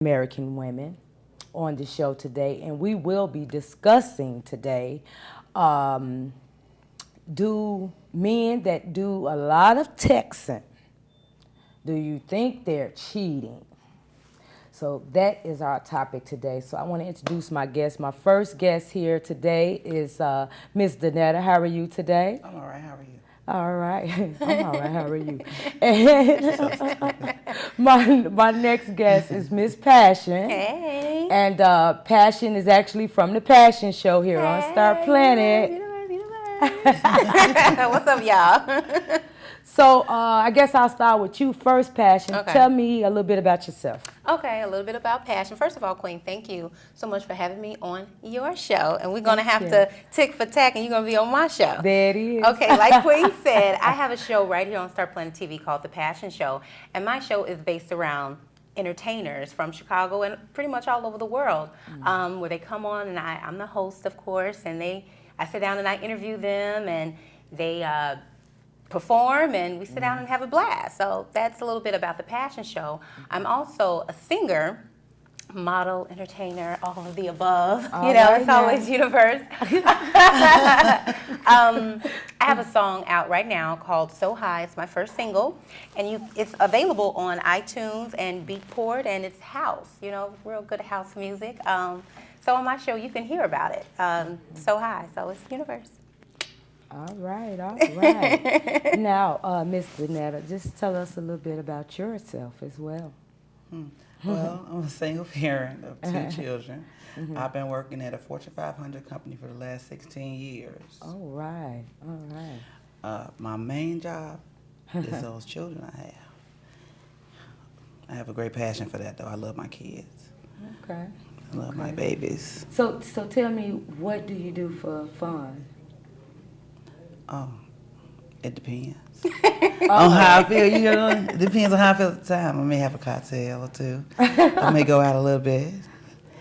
American women on the show today, and we will be discussing today um, do men that do a lot of texting, do you think they're cheating? So that is our topic today. So I want to introduce my guest. My first guest here today is Miss Donetta. How are you today? I'm all right. How are you? All right. I'm all right. How are you? And my next guest is Miss Passion. Hey. And Passion is actually from the Passion Show here on Star Planet. What's up, y'all? So I guess I'll start with you first, Passion. Okay. Tell me a little bit about yourself. Okay, a little bit about Passion. First of all, Queen, thank you so much for having me on your show. And we're going to have to tick for tack, and you're going to be on my show. There it is. Okay, like Queen said, I have a show right here on Star Planet TV called The Passion Show. And my show is based around entertainers from Chicago and pretty much all over the world, where they come on, and I'm the host, of course, and I sit down and I interview them, and they perform, and we sit down and have a blast. So that's a little bit about the Passion Show. I'm also a singer, model, entertainer, all of the above. It's always universe. I have a song out right now called So High. It's my first single, and it's available on iTunes and Beatport, and it's house, real good house music. So on my show, you can hear about it. So High, so it's universe. All right, all right. Now, Miss Donetta, just tell us a little bit about yourself as well. Well, I'm a single parent of two children. I've been working at a Fortune 500 company for the last 16 years. All right, all right. My main job is those children I have. I have a great passion for that, though. I love my kids. Okay. I love my babies. So tell me, what do you do for fun? Oh, it depends. On how I feel, it depends on how I feel at the time. I may have a cocktail or two. I may go out a little bit.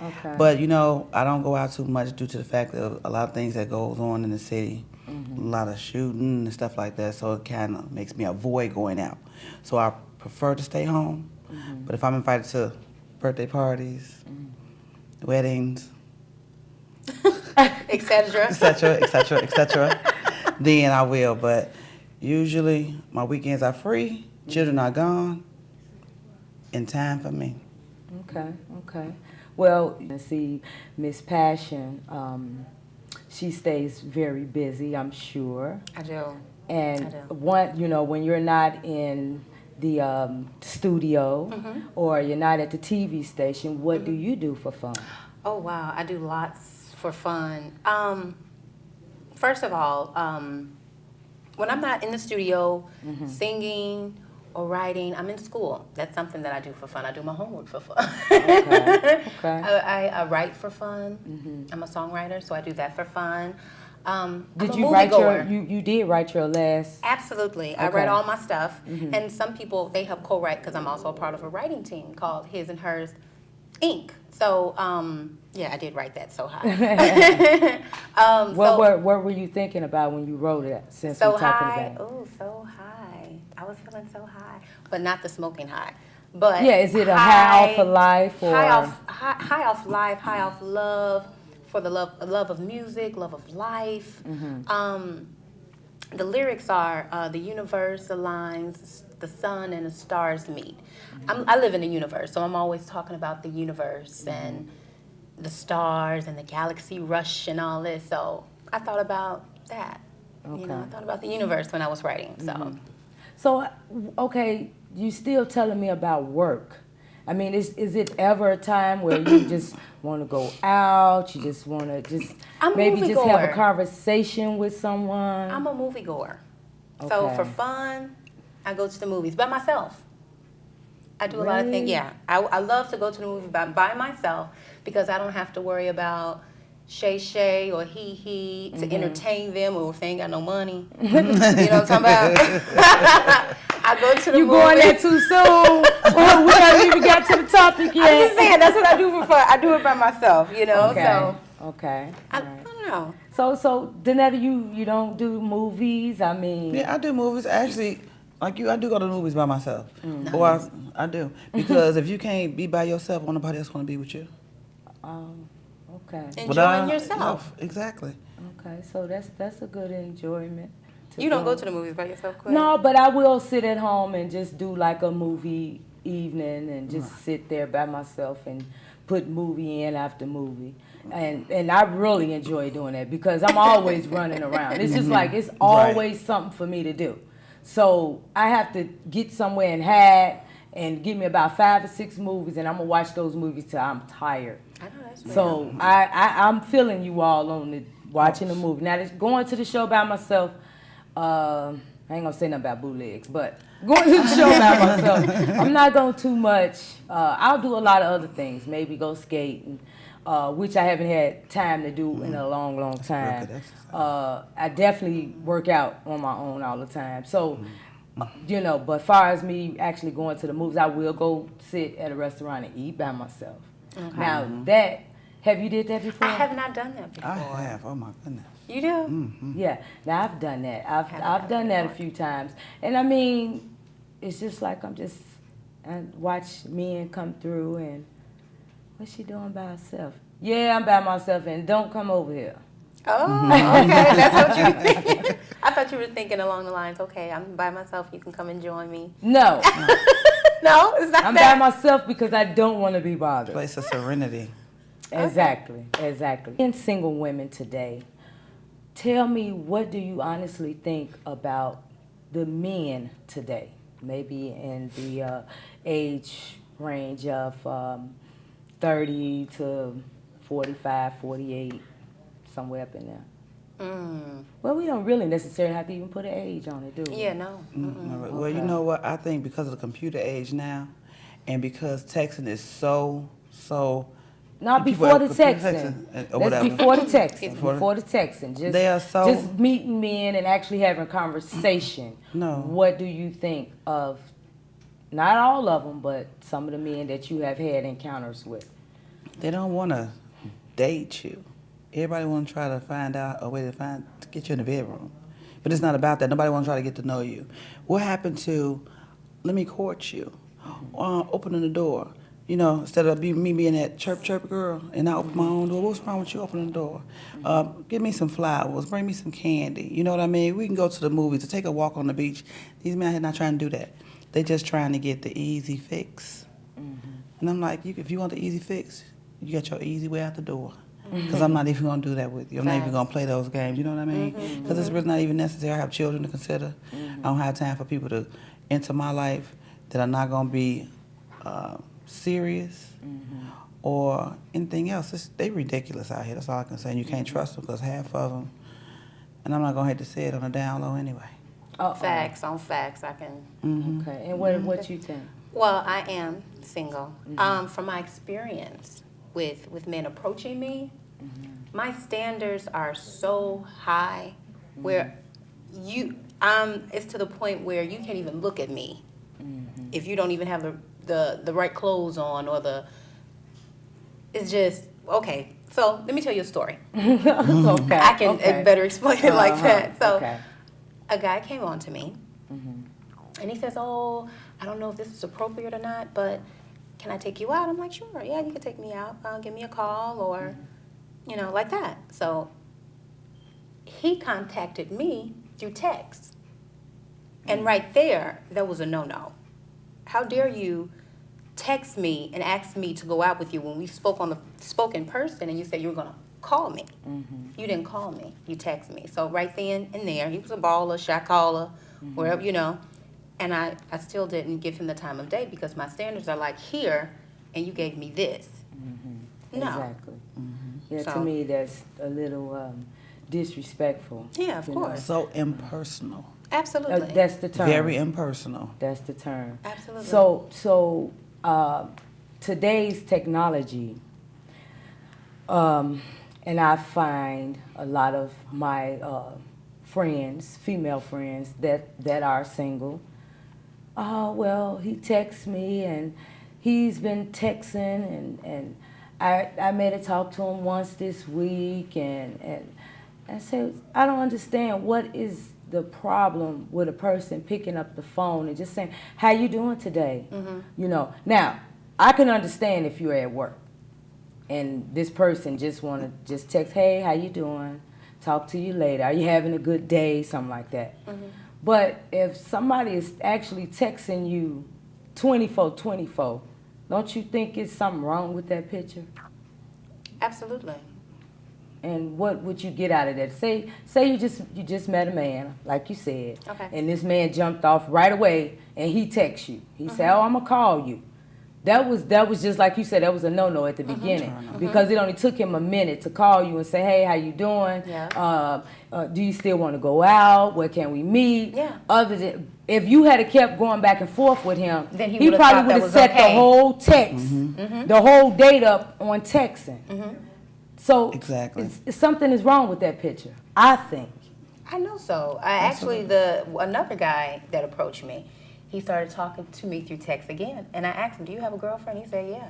Okay. But, I don't go out too much due to the fact of a lot of things that goes on in the city. A lot of shooting and stuff like that, so it kind of makes me avoid going out. So I prefer to stay home. But if I'm invited to birthday parties, weddings, etc., etc., then I will. But usually my weekends are free, children are gone, and time for me. Okay, okay. Well, see, Miss Passion, she stays very busy, I'm sure. I do. And when you're not in the studio or you're not at the TV station, what do you do for fun? Oh, wow. I do lots for fun. First of all, when I'm not in the studio singing or writing, I'm in school. That's something that I do for fun. I do my homework for fun. Okay. I write for fun. I'm a songwriter, so I do that for fun. Did you write you did write your last? Absolutely. Okay. I write all my stuff. And some people, they help co-write because I'm also a part of a writing team called His and Hers Inc. So, I did write that So High. What were you thinking about when you wrote it, since So we're talking high. about it? Oh, so high. I was feeling so high. But not the smoking high. But yeah, is it a high off of life? Or? High off life, high off love, for the love of music, love of life. The lyrics are the universe aligns, the sun and the stars meet. I live in the universe, so I'm always talking about the universe and the stars and the galaxy rush and all this. So I thought about that. Okay. I thought about the universe when I was writing. So, okay, you still telling me about work. I mean, is it ever a time where you just want to go out, you just want to maybe just have a conversation with someone? I'm a moviegoer. Okay. So for fun, I go to the movies by myself. I do a lot of things. Yeah, I love to go to the movie by myself because I don't have to worry about shay or he to entertain them, or if they ain't got no money. You know what I'm talking about? I go to the movie. You going there too soon? Well, we haven't even got to the topic yet. I'm just saying, that's what I do for fun. I do it by myself, Okay. So okay. I don't know. So Donetta, you don't do movies? I mean, Yeah, I do movies. Actually, Like you, I do go to the movies by myself. Or I do. Because if you can't be by yourself, won't nobody else want to be with you. Okay. Enjoying yourself. Exactly. Okay. So that's a good enjoyment. You don't do. go to the movies by yourself, Quinn? No, but I will sit at home and just do like a movie evening and just sit there by myself and put movie in after movie. And I really enjoy doing that because I'm always running around. It's just like it's always something for me to do. So I have to get somewhere and hide and give me about 5 or 6 movies, and I'm gonna watch those movies till I'm tired. I know that's right. So I'm feeling you all on the watching the movie. Now going to the show by myself, I ain't gonna say nothing about bootlegs, but going to the show by myself, I'm not going too much. I'll do a lot of other things, maybe go skating, which I haven't had time to do in a long, long time. I definitely work out on my own all the time. So, you know, but far as me actually going to the movies, I will go sit at a restaurant and eat by myself. Okay. Now have you did that before? I have not done that before. I have. Oh my goodness. You do? Mm-hmm. Yeah. Now I've done that. I've done that a few times, and I mean, it's just like I watch men come through and what's she doing by herself? Yeah, I'm by myself, and don't come over here. Oh, okay. That's what you think. I thought you were thinking along the lines, okay, I'm by myself, you can come and join me. No. No, it's not I'm that. by myself because I don't want to be bothered. Place of serenity. Exactly. And single women today, tell me, what do you honestly think about the men today? Maybe in the age range of 30 to 45, 48, somewhere up in there. Well, we don't really necessarily have to even put an age on it, do we? Yeah, no. Well, you know what? I think because of the computer age now, and because texting is so Not people before the have computer texting. or That's whatever. before the texting. Before Before the texting. Just, They are so- just meeting men and actually having a conversation. No. What do you think of, not all of them, but some of the men that you have had encounters with? They don't want to date you. Everybody want to try to find out a way to get you in the bedroom. But it's not about that. Nobody want to try to get to know you. What happened to, let me court you, opening the door? You know, instead of me being that chirp girl and I open my own door, what's wrong with you opening the door? Give me some flowers, bring me some candy. You know what I mean? We can go to the movies or take a walk on the beach. These men are not trying to do that. They just trying to get the easy fix. And I'm like, if you want the easy fix, you got your easy way out the door. Because I'm not even going to do that with you. I'm not even going to play those games. You know what I mean? Because it's really not even necessary. I have children to consider. I don't have time for people to enter my life that are not going to be serious or anything else. They ridiculous out here. That's all I can say. And you can't trust them because half of them, and I'm not going to have to say it on the down low anyway. Facts on facts, I can. Okay. And what you think? Well, I am single. From my experience with men approaching me, my standards are so high where it's to the point where you can't even look at me if you don't even have the right clothes on it's just, okay. So let me tell you a story. Okay. I can better explain it like that. So okay. a guy came on to me and he says, oh, I don't know if this is appropriate or not, but can I take you out? I'm like, sure, yeah, you can take me out. Give me a call or, like that. So he contacted me through text. And right there was a no-no. How dare you text me and ask me to go out with you when we spoke in person and you said you were going to call me. You didn't call me. You text me. So right then and there, he was a baller, shot caller, wherever, And I still didn't give him the time of day because my standards are like here, and you gave me this. No. Exactly. Yeah, So- to me, that's a little disrespectful. Yeah, of course. So impersonal. Absolutely. That's the term. Very impersonal. That's the term. Absolutely. So today's technology, and I find a lot of my friends, female friends that are single. Oh, well, he texts me and he's been texting and I made a talk to him once this week and I said, I don't understand, what is the problem with a person picking up the phone and just saying, "How you doing today?" You know. Now, I can understand if you're at work and this person just want to just text, "Hey, how you doing? Talk to you later. Are you having a good day?" Something like that. But if somebody is actually texting you 24/24, don't you think it's something wrong with that picture? Absolutely. And what would you get out of that? Say you just met a man, like you said, Okay. and this man jumped off right away, and he texts you. He said, "Oh, I'm gonna call you." That was just like you said. That was a no at the beginning because it only took him a minute to call you and say, "Hey, how you doing? Yeah. Do you still want to go out? Where can we meet?" Yeah. Other than if you had kept going back and forth with him, Then he he would've probably thought would that have was set the okay. whole text, the whole date up on texting. So Exactly. something is wrong with that picture, I think. I know so. Another guy that approached me, he started talking to me through text again, and I asked him, "Do you have a girlfriend?" He said, "Yeah."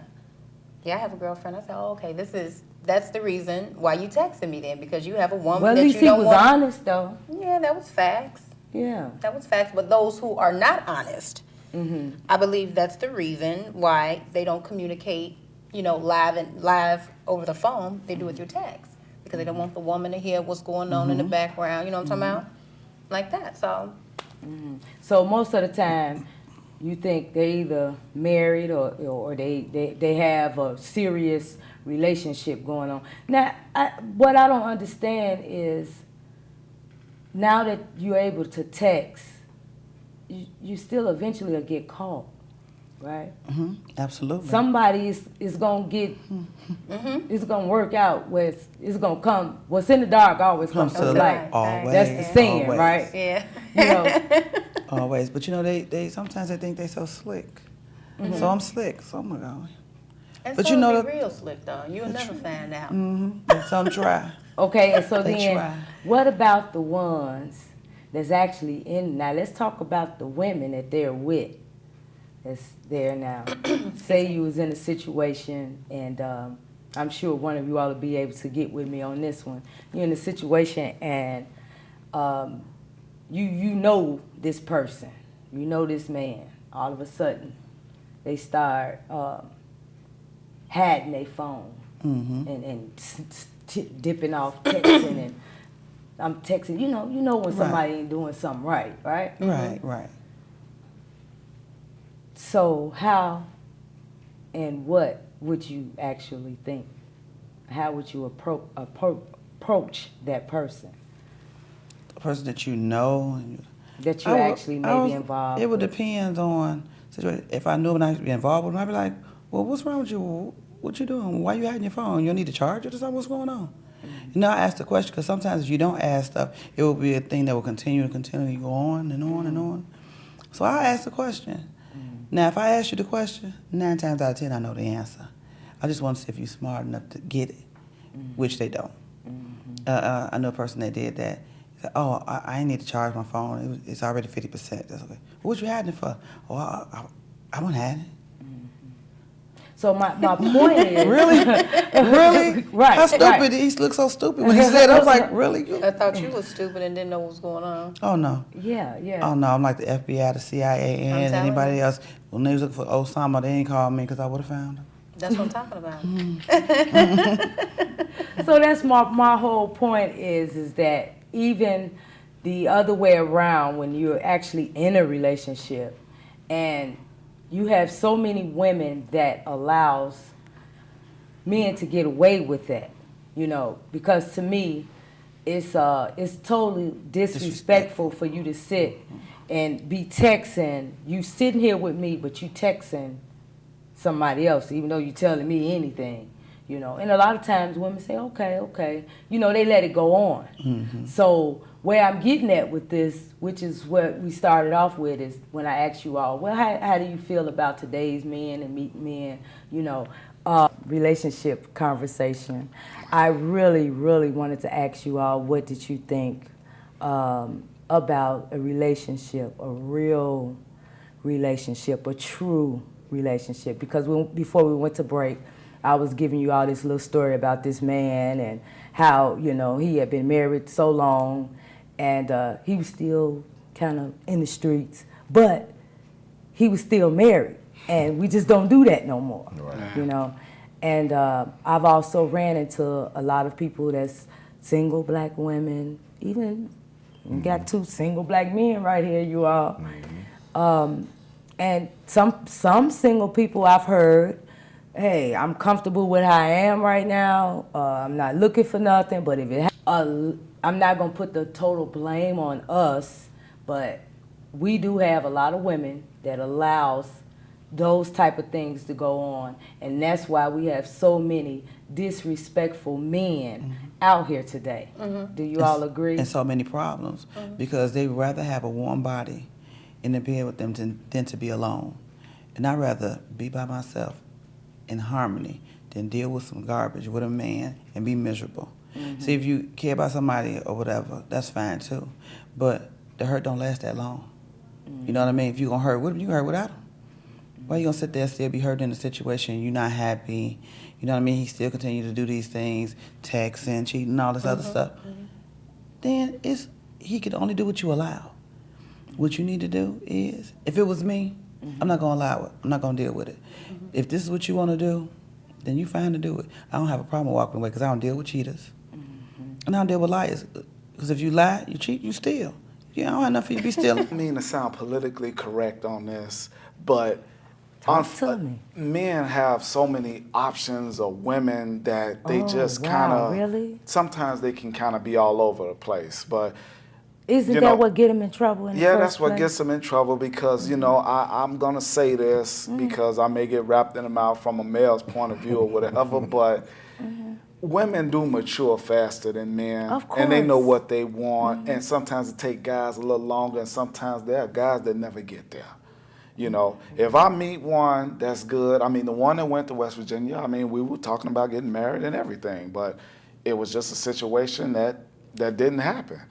"Yeah, I have a girlfriend." I said, "Oh, okay. That's the reason why you texted me then, because you have a woman Well, at that least you he don't was want." honest, though. Yeah, that was facts. Yeah. That was facts. But those who are not honest, I believe that's the reason why they don't communicate, live over the phone. They do it through text because they don't want the woman to hear what's going on in the background. You know what I'm talking about? Like that. So. So most of the time, you think they either married or they have a serious relationship going on. Now, what I don't understand is now that you're able to text, you still eventually will get caught, right? Absolutely. Somebody is gonna get, it's gonna work out where it's gonna come. What's in the dark always comes to the light. Always. That's the saying, Always. right? Yeah. You know, Always. But they sometimes they think they so slick. So I'm slick. So I'm going. And But so you know be that- real slick though. You'll never find out. So I'm dry. okay, and so They then, try. what about the ones that's actually in? Now let's talk about the women that they're with. That's there now. Say you was in a situation, and I'm sure one of you all will be able to get with me on this one. You're in a situation, and you know this person, you know this man. All of a sudden, they start hiding their phone and dipping off texting, and I'm texting. You know when somebody ain't doing something right? Right. So how and what would you actually think? How would you approach that person The person that you know. that you actually may be involved It would with? depend on situation. If I knew when I would be involved with them, I'd be like, "Well, what's wrong with you? What you doing? Why you hiding your phone? You don't need to charge it or something? What's going on?" I ask the question because sometimes if you don't ask stuff, it will be a thing that will continually go on and on and on. So I ask the question. Now, if I ask you the question, 9 times out of 10, I know the answer. I just want to see if you're smart enough to get it, which they don't. I know a person that did that. He said, "Oh, I ain't need to charge my phone. It's already 50%. That's okay." "What you hiding it for?" "Oh, I wasn't hiding it." So my point is Really? Really? Right, How stupid? right. He looked so stupid when he said it. I was like, really? I thought you was stupid and didn't know what was going on. Oh, no. Yeah. Oh, no. I'm like the FBI, the CIA, I'm and telling anybody you. else. When they was looking for Osama, they ain't called me because I would have found him. That's what I'm talking about. So that's my whole point is that even the other way around, when you're actually in a relationship and you have so many women that allows men to get away with that, because to me it's totally disrespectful for you to sit and be texting. You sitting here with me, but you texting somebody else, even though you telling me anything, And a lot of times women say, okay, they let it go on. So where I'm getting at with this, which is what we started off with, is when I asked you all, well, how do you feel about today's men and meet men, relationship conversation? I really, really wanted to ask you all, what did you think about a relationship, a real relationship, a true relationship? Because before we went to break, I was giving you all this little story about this man and how, he had been married so long and he was still kind of in the streets, but he was still married, and we just don't do that no more, you know. And I've also ran into a lot of people that's single black women, even got 2 single black men right here, you all. And some single people I've heard, hey, I'm comfortable with how I am right now. I'm not looking for nothing, but if it I'm not gonna put the total blame on us, but we do have a lot of women that allows those type of things to go on, and that's why we have so many disrespectful men out here today. Do you all agree? And so many problems because they rather have a warm body in the bed with them than to be alone. And I'd rather be by myself in harmony than deal with some garbage with a man and be miserable. See, if you care about somebody or whatever, that's fine too. But the hurt don't last that long. You know what I mean? If you're going to hurt with him, you hurt without him. Why you going to sit there and still be hurt in the situation? You're not happy. You know what I mean? He still continue to do these things, texting, cheating, all this other stuff. Then he could only do what you allow. What you need to do is, if it was me, I'm not going to allow it. I'm not going to deal with it. If this is what you want to do, then you fine to do it. I don't have a problem walking away because I don't deal with cheaters. And I don't deal with liars. Because if you lie, you cheat, you steal. Yeah, I don't have enough for you to be stealing. I don't mean to sound politically correct on this, but men have so many options of women that they just kind of, really? Sometimes they can kind of be all over the place. But Isn't that what get them in trouble in the first that's what place? gets them in trouble because, you know, I'm going to say this because I may get wrapped in the mouth from a male's point of view or whatever, but women do mature faster than men. Of course. And they know what they want. And sometimes it takes guys a little longer, and sometimes there are guys that never get there. You know, if I meet one that's good, I mean, the one that went to West Virginia, I mean, we were talking about getting married and everything, but it was just a situation that didn't happen.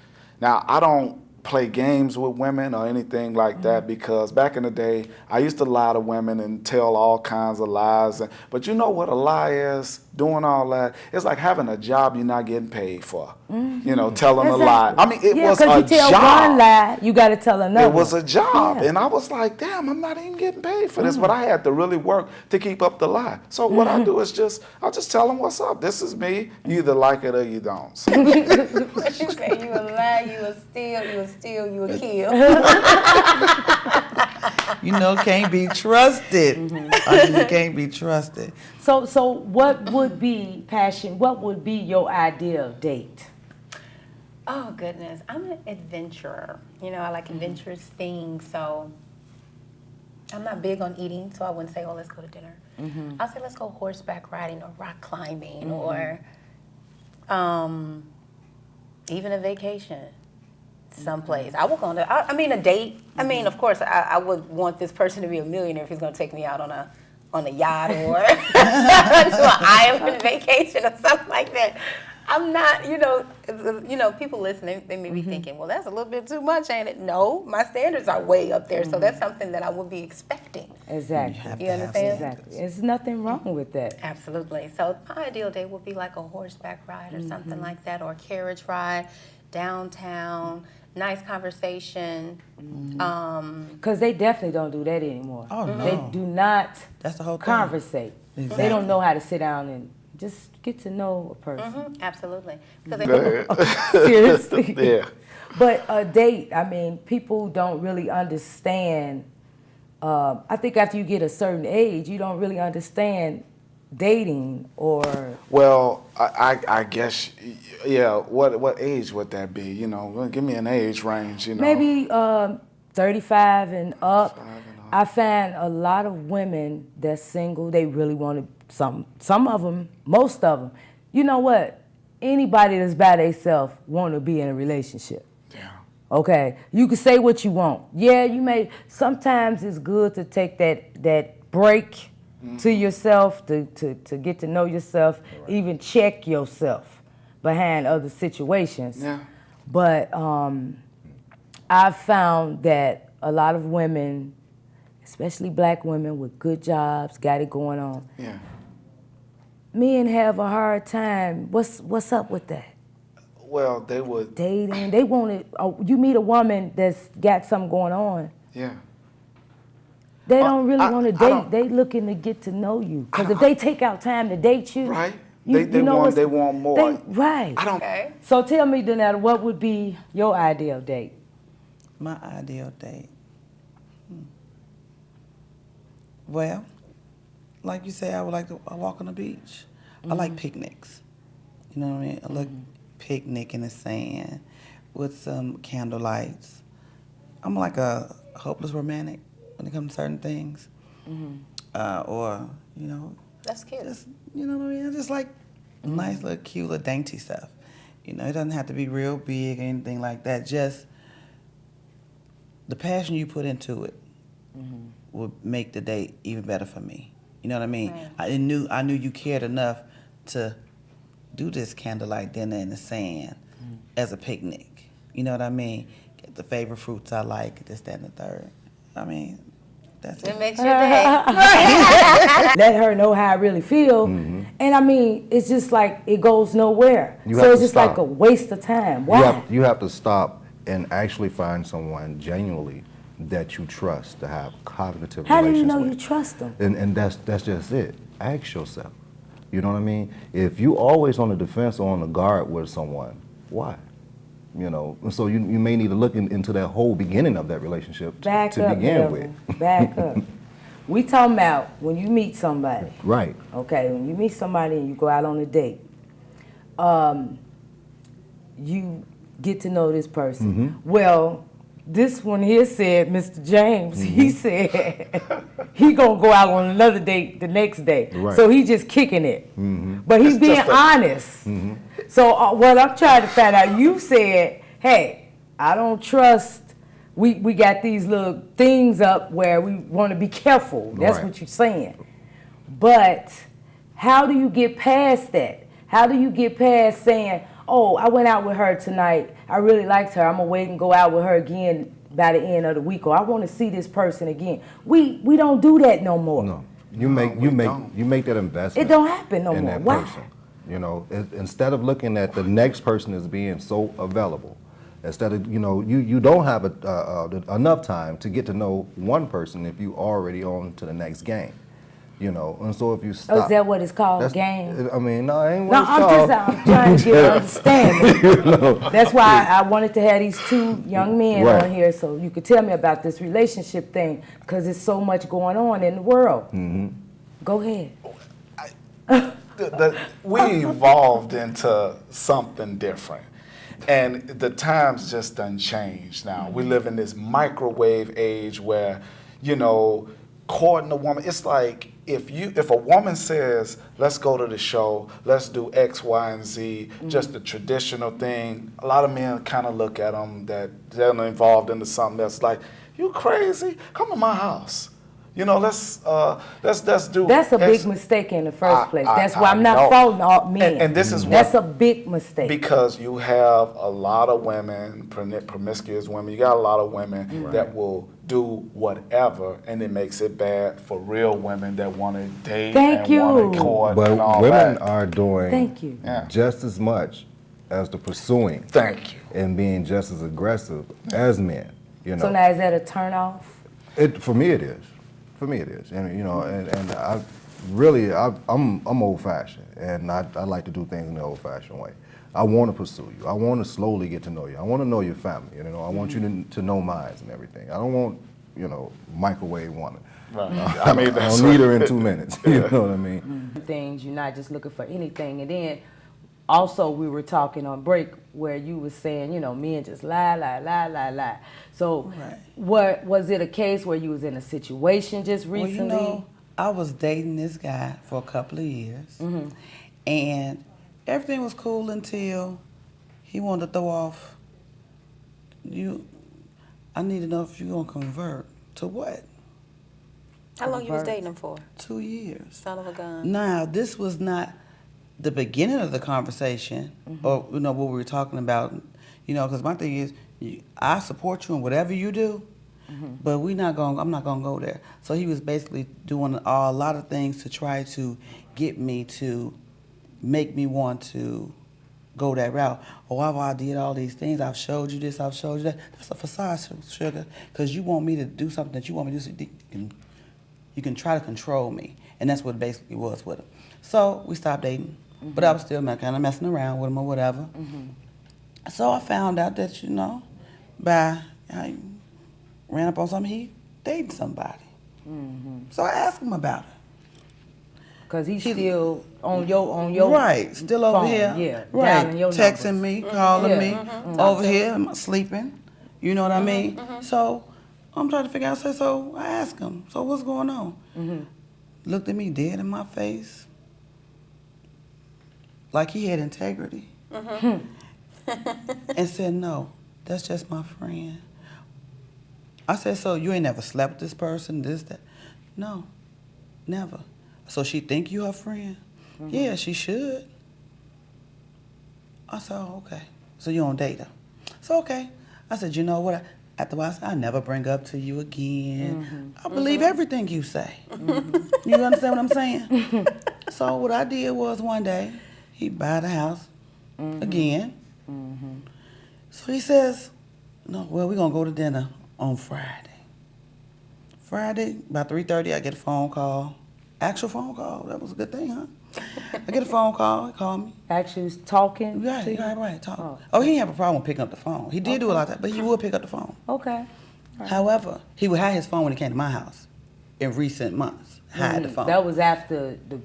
Now, I don't play games with women or anything like that because back in the day, I used to lie to women and tell all kinds of lies. But you know what a lie is? Doing all that. It's like having a job you're not getting paid for. You know, telling a lie. I mean, it was a because you tell job. one lie, you got to tell another. It was a job. Yeah. And I was like, damn, I'm not even getting paid for this. But I had to really work to keep up the lie. So what I do is I'll just tell them what's up. This is me. You either like it or you don't. What you say? You a lie, you a steal, you a kill. You know, can't be trusted. You can't be trusted. So what would be, Passion, what would be your ideal date? Oh, goodness. I'm an adventurer. You know, I like adventurous things, so I'm not big on eating, so I wouldn't say, oh, let's go to dinner. I'll say, let's go horseback riding or rock climbing or even a vacation someplace. I will go on I mean, a date. I mean, of course, I would want this person to be a millionaire if he's going to take me out on a yacht or to an island vacation or something like that. I'm not, you know, people listening, they may be thinking, well, that's a little bit too much, ain't it? No, my standards are way up there, so that's something that I would be expecting. Exactly. You understand? Exactly. There's nothing wrong with that. Absolutely. So my ideal day would be like a horseback ride or something like that, or a carriage ride downtown, nice conversation. Because they definitely don't do that anymore. Oh, no. They do not That's the whole thing. conversate. Exactly. They don't know how to sit down and just get to know a person. Absolutely. Seriously. Yeah. But a date, I mean, people don't really understand. I think after you get a certain age, you don't really understand dating or. Well, I guess, yeah. What age would that be? You know, give me an age range. You know, Maybe 35 and up. I find a lot of women that's single, they really want to, some of them, most of them. You know what? Anybody that's by themselves want to be in a relationship. Yeah. Okay? You can say what you want. Yeah, you may, sometimes it's good to take that break to yourself, to get to know yourself, even check yourself behind other situations. Yeah. But I've found that a lot of women, especially black women with good jobs, got it going on. Yeah. Men have a hard time. What's up with that? Well, they would. Dating. They wanted. You meet a woman that's got something going on. Yeah. They don't really I- want to I date. don't- They looking to get to know you. Because if they take out time to date you, Right. you They know want. what's- They want more. right. I don't. Okay. So tell me, Donetta, what would be your ideal date? My ideal date. Well, like you say, I would like to walk on the beach. I like picnics. You know what I mean? I like picnic in the sand with some candle lights. I'm like a hopeless romantic when it comes to certain things. Or, you know, That's cute. just, you know what I mean? I just like nice little cute little dainty stuff. You know, it doesn't have to be real big or anything like that. Just the passion you put into it will make the date even better for me. You know what I mean? Right. I knew you cared enough to do this candlelight dinner in the sand as a picnic. You know what I mean? Get the favorite fruits I like, this, that, and the third. I mean, that's It it. makes your day. Let her know how I really feel. And I mean, it's just like it goes nowhere. You So have it's to just like stop. a waste of time. Why? You have to stop and actually find someone genuinely that you trust to have cognitive How do relations you know with. you trust them? And that's just it. Ask yourself. You know what I mean? If you always on the defense or on the guard with someone, why? You know, and so you may need to look into that whole beginning of that relationship Back to up, begin Neville. with. Back up. We talking about when you meet somebody. Right. Okay, when you meet somebody and you go out on a date, you get to know this person. Well, this one here said, Mr. James, he said he gonna go out on another date the next day. Right. So he just kicking it. But he's It's being just honest. So what I'm trying to find out, you said, hey, I don't trust, we got these little things up where we want to be careful. That's Right. what you're saying. But how do you get past that? How do you get past saying, oh, I went out with her tonight, I really liked her, I'm gonna wait and go out with her again by the end of the week, or I want to see this person again. We don't do that no more. No. we You don't. make that investment. It don't happen no in more. that Why? person. You know, instead of looking at the next person as being so available, instead of, you know, you don't have enough time to get to know one person if you already on to the next game. You know, and so if you stop. Oh, is that what it's called, that's- game? I mean, no, it ain't what No, it's I'm called. I'm trying to get an understanding. That's why I wanted to have these two young men Right. on here so you could tell me about this relationship thing, because there's so much going on in the world. Go ahead. We evolved into something different. And the times just done changed now. We live in this microwave age where, you know, courting a woman, it's like if a woman says, let's go to the show, let's do X, Y, and Z, just the traditional thing, a lot of men kind of look at them that they're involved into something that's like, you crazy? Come to my house. You know, let's do. That's a big X. mistake in the first place. That's why I I'm not know. faulting all men. And this is That's what, a big mistake. because you have a lot of women, promiscuous women, you got a lot of women that will do whatever, and it makes it bad for real women that want to date Thank and want you. to court But and all women that. are doing Thank you. Yeah. just as much as the pursuing Thank you. and being just as aggressive as men. You know, So now is that a turnoff? for me it is. For me it is. And you know, and I really I'm old fashioned, and I like to do things in the old fashioned way. I want to pursue you. I want to slowly get to know you. I want to know your family. You know, I want you to know mine and everything. I don't want, you know, microwave woman. Right. I that's don't need her right. in 2 minutes. You know what I mean? Things, you're not just looking for anything. And then also we were talking on break where you were saying, you know, men just lie. So Right. what was it a case where you was in a situation just recently? Well, you know, I was dating this guy for a couple of years, and everything was cool until he wanted to throw off. I need to know if you're gonna convert to what? How long you was dating him for? 2 years. Son of a gun. Now, this was not the beginning of the conversation, or you know what we were talking about. You know, because my thing is, I support you in whatever you do, but I'm not gonna go there. So he was basically doing a lot of things to try to get me to make me want to go that route. Oh, I did all these things. I've showed you this. I've showed you that. That's a facade, sugar, because you want me to do something that you want me to do. So you can try to control me, and that's what it basically was with him. So we stopped dating, but I was still kind of messing around with him or whatever. So I found out that I ran up on something. He dating somebody. So I asked him about it. Cause he's still on your right, still over phone, here, yeah, right, dialing your texting numbers. me, calling me, Mm-hmm. over here, I'm sleeping. You know what I mean? So I'm trying to figure out. So I asked him, so what's going on? Looked at me dead in my face, like he had integrity, and said, "No, that's just my friend." I said, "So you ain't never slept with this person, this, that?" "No, never." "So she think you her friend?" "Yeah, she should." I said, "Oh, okay. So you don't date her?" "So okay." I said, "You know what? After a while, I said, I never bring up to you again. I believe everything you say." You understand what I'm saying? So what I did was one day, he buy the house again. So he says, "No, well, we're going to go to dinner on Friday." Friday, about 3:30, I get a phone call. Actual phone call. That was a good thing, huh? I get a phone call. He called me. Actually talking to you? Right. Talk. Oh, he didn't have a problem picking up the phone. He did do a lot of that, but he would pick up the phone. Okay. However, he would hide his phone when he came to my house in recent months. Hide the phone. That was after the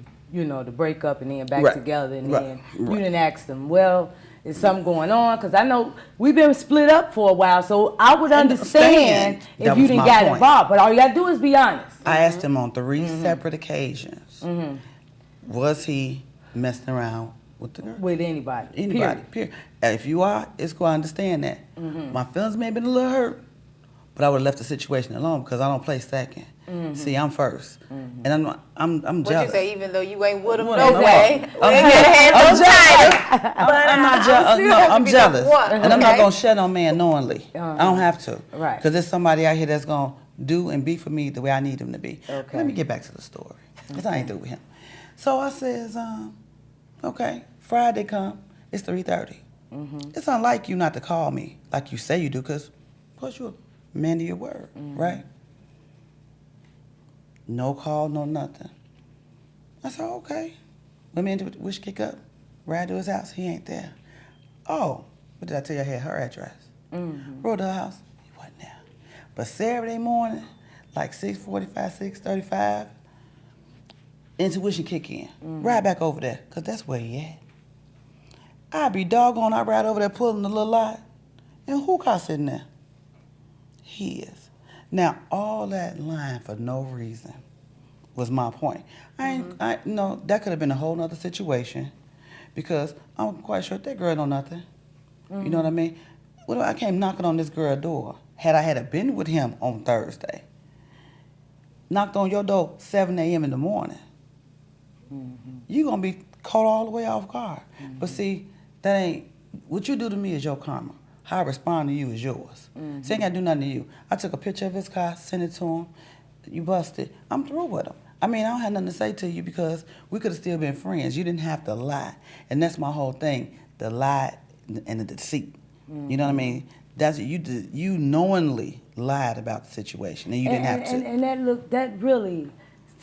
breakup and then back Right. together, and Right. then Right. you didn't ask them, well, is something going on? Because I know we've been split up for a while, so I would understand if That you was didn't my got point. involved. But all you gotta do is be honest. I asked him on 3 separate occasions, was he messing around with the girl? With anybody. Anybody, period. And if you are, it's going to understand that. My feelings may have been a little hurt, but I would have left the situation alone because I don't play second. See, I'm first. And I'm What jealous. you say, even though you ain't with him Well, no no, way. We I'm ain't gonna have no title. I'm jealous. And I'm not Okay. going to shut on man knowingly. I don't have to. Right. Because there's somebody out here that's going to do and be for me the way I need him to be. Okay. Let me get back to the story. Because I ain't through with him. So I says, okay, Friday come. It's 3:30. It's unlike you not to call me like you say you do because, of course, you're a man of your word, right? No call, no nothing. I said, okay. Went into the wish kick up, ride to his house. He ain't there. Oh, what did I tell you? I had her address. Rode to her house. He wasn't there. But Saturday morning, like 6:45, 6:35, intuition kick in. Ride back over there, because that's where he at. I'd be doggone, I ride over there pulling the little lot. And who car sitting there? He is. Now, all that lying for no reason was my point. That could have been a whole nother situation because I'm quite sure that girl know nothing. You know what I mean? What if I came knocking on this girl's door? Had I had been with him on Thursday, knocked on your door 7 a.m. in the morning, you're going to be caught all the way off guard. But see, that ain't, what you do to me is your karma. How I respond to you is yours. So ain't got to do nothing to you. I took a picture of his car, sent it to him. You busted. I'm through with him. I mean, I don't have nothing to say to you because we could have still been friends. You didn't have to lie. And that's my whole thing, the lie and the deceit. You know what I mean? That's you knowingly lied about the situation and you didn't have to. And that really,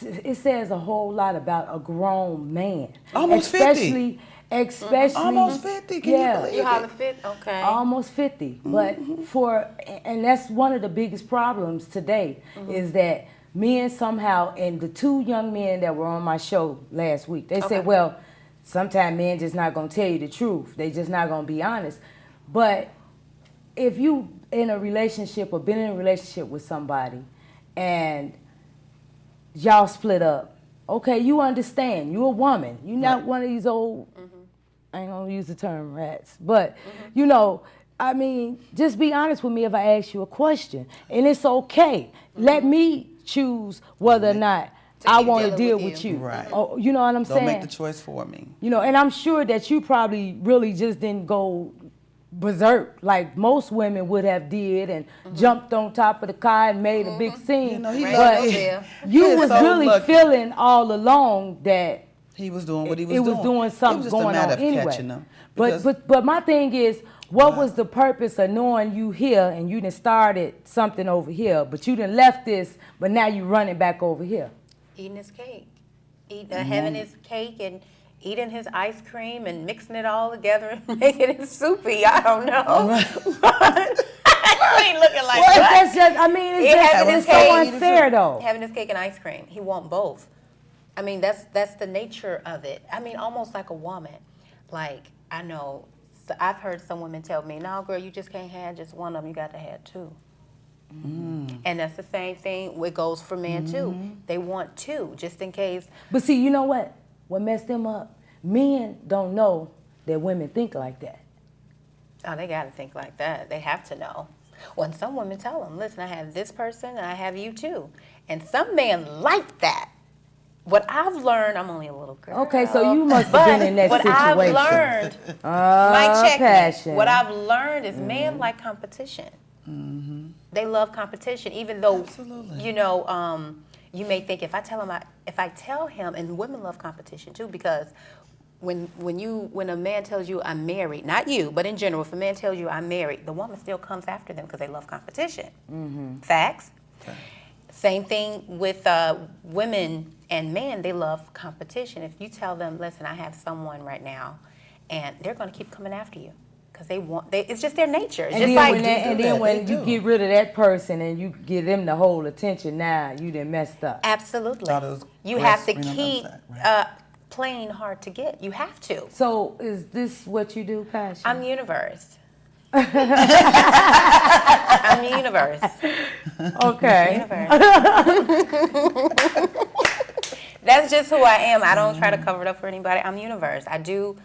it says a whole lot about a grown man. Almost 50. Especially Almost 50, can you believe You it? holler fit? Okay. Almost 50. But and that's one of the biggest problems today is that men somehow, and the 2 young men that were on my show last week, they said, well, sometimes men just not going to tell you the truth. They just not going to be honest. But if you in a relationship or been in a relationship with somebody and y'all split up, okay, you understand. You a woman. You're not one of these old, I ain't gonna use the term rats, but I mean, just be honest with me if I ask you a question. And it's okay. Let me choose whether or not I want to deal with you. Right. Oh, you know what I'm saying? Don't make the choice for me. And I'm sure that you probably really just didn't go berserk like most women would have did and jumped on top of the car and made a big scene. He but lucky. you He is was so really lucky. feeling all along that He was doing what he was it doing. was doing something It was just a going matter on of anyway. catching them. But my thing is, what was the purpose of knowing you here and you done started something over here, but you done left this, but now you running back over here? Eating his cake, having his cake and eating his ice cream and mixing it all together and making it soupy. I don't know. I ain't looking like Well, that. that's just, I mean, He having it's his so cake. unfair though. Having his cake and ice cream. He want both. I mean, that's the nature of it. I mean, almost like a woman. Like, I know, so I've heard some women tell me, no, girl, you just can't have just one of them. You got to have two. And that's the same thing. It goes for men, too. They want two, just in case. But see, you know what? What messed them up? Men don't know that women think like that. Oh, they got to think like that. They have to know. When some women tell them, listen, I have this person and I have you too. And some men like that. What I've learned, I'm only a little girl. Okay, so you must have been in that what situation. I've learned, Mike, check passion. me. What I've learned is men like competition. They love competition, even though, you know, you may think if I tell him, and women love competition too, because when a man tells you I'm married, not you, but in general, if a man tells you I'm married, the woman still comes after them because they love competition. Facts. Okay. Same thing with women and men, they love competition. If you tell them, listen, I have someone right now, and they're going to keep coming after you because it's just their nature. It's just like, when you get rid of that person and you give them the whole attention, now you done messed up. Absolutely. You have to keep playing hard to get. You have to. So is this what you do, Passion? I'm universe. I'm the universe. Okay. That's just who I am. I don't try to cover it up for anybody. I'm universe. I do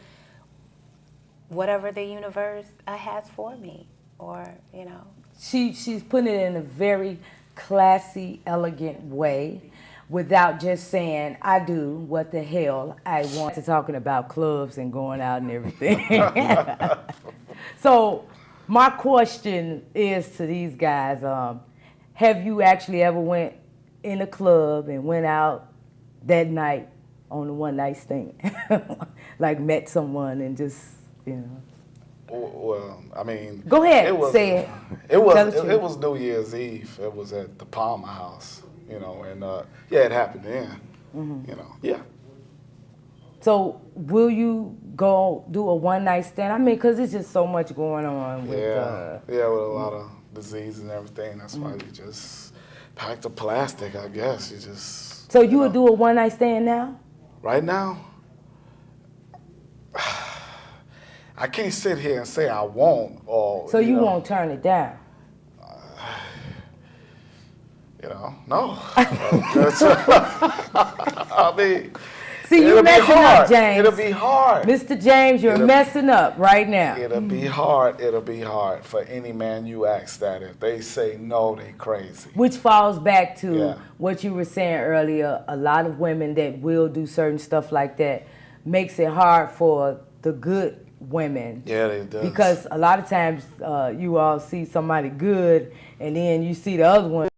whatever the universe has for me, or you know. She's putting it in a very classy, elegant way, without just saying, I do what the hell I want, to talking about clubs and going out and everything. So my question is to these guys, have you actually ever went in a club and went out that night on a one night stand? Like met someone and just, you know. Well, I mean. Go ahead, say it. It was New Year's Eve. It was at the Palmer House, you know, and yeah, it happened then, you know, yeah. So will you go do a one night stand? I mean, because there's just so much going on with with a lot of disease and everything. That's why you just pack the plastic, I guess. You just. So you would do a one night stand now? Right now, I can't sit here and say I won't. Or so you know, won't turn it down? You know, no. I mean. See, you're messing up, James. It'll be hard. Mr. James, you're messing up right now. It'll be hard. It'll be hard for any man you ask that. If they say no, they crazy. Which falls back to what you were saying earlier. A lot of women that will do certain stuff like that makes it hard for the good women. Yeah, it does. Because a lot of times you all see somebody good and then you see the other one